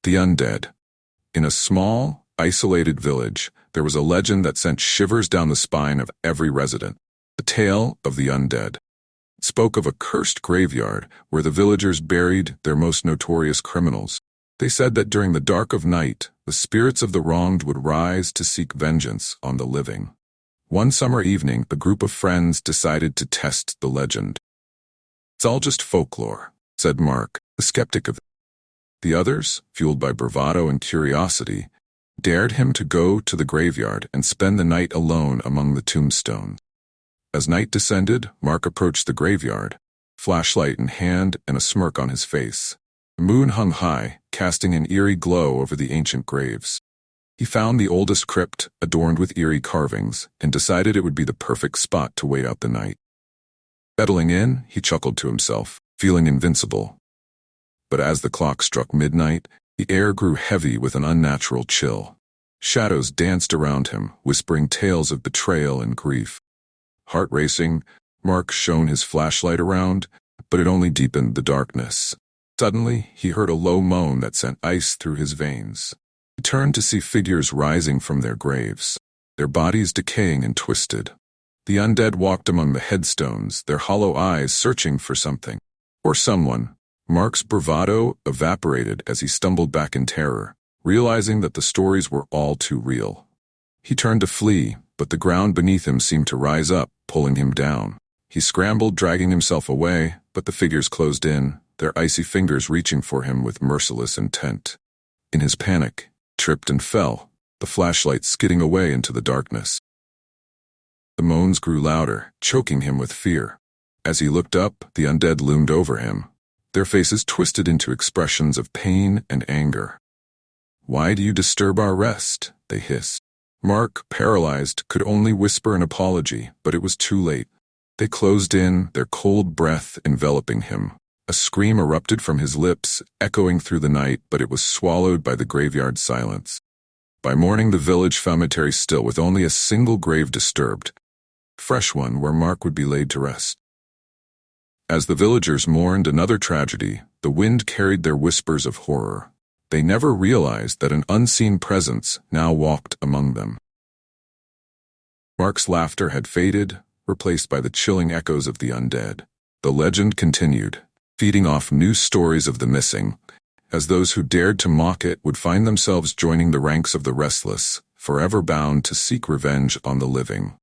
The Undead. In a small, isolated village, there was a legend that sent shivers down the spine of every resident. The tale of the Undead. It spoke of a cursed graveyard where the villagers buried their most notorious criminals. They said that during the dark of night, the spirits of the wronged would rise to seek vengeance on the living. One summer evening, the group of friends decided to test the legend. "It's all just folklore," said Mark, the skeptic of it. The others, fueled by bravado and curiosity, dared him to go to the graveyard and spend the night alone among the tombstones. As night descended, Mark approached the graveyard, flashlight in hand and a smirk on his face. The moon hung high, casting an eerie glow over the ancient graves. He found the oldest crypt adorned with eerie carvings and decided it would be the perfect spot to wait out the night. Settling in, he chuckled to himself, feeling invincible. But as the clock struck midnight, the air grew heavy with an unnatural chill. Shadows danced around him, whispering tales of betrayal and grief. Heart racing, Mark shone his flashlight around, but it only deepened the darkness. Suddenly, he heard a low moan that sent ice through his veins. He turned to see figures rising from their graves, their bodies decaying and twisted. The undead walked among the headstones, their hollow eyes searching for something, or someone. Mark's bravado evaporated as he stumbled back in terror, realizing that the stories were all too real. He turned to flee, but the ground beneath him seemed to rise up, pulling him down. He scrambled, dragging himself away, but the figures closed in, their icy fingers reaching for him with merciless intent. In his panic, he tripped and fell, the flashlight skidding away into the darkness. The moans grew louder, choking him with fear. As he looked up, the undead loomed over him, their faces twisted into expressions of pain and anger. "Why do you disturb our rest?" they hissed. Mark, paralyzed, could only whisper an apology, but it was too late. They closed in, their cold breath enveloping him. A scream erupted from his lips, echoing through the night, but it was swallowed by the graveyard silence. By morning, the village cemetery still, with only a single grave disturbed, a fresh one where Mark would be laid to rest. As the villagers mourned another tragedy, the wind carried their whispers of horror. They never realized that an unseen presence now walked among them. Mark's laughter had faded, replaced by the chilling echoes of the undead. The legend continued, feeding off new stories of the missing, as those who dared to mock it would find themselves joining the ranks of the restless, forever bound to seek revenge on the living.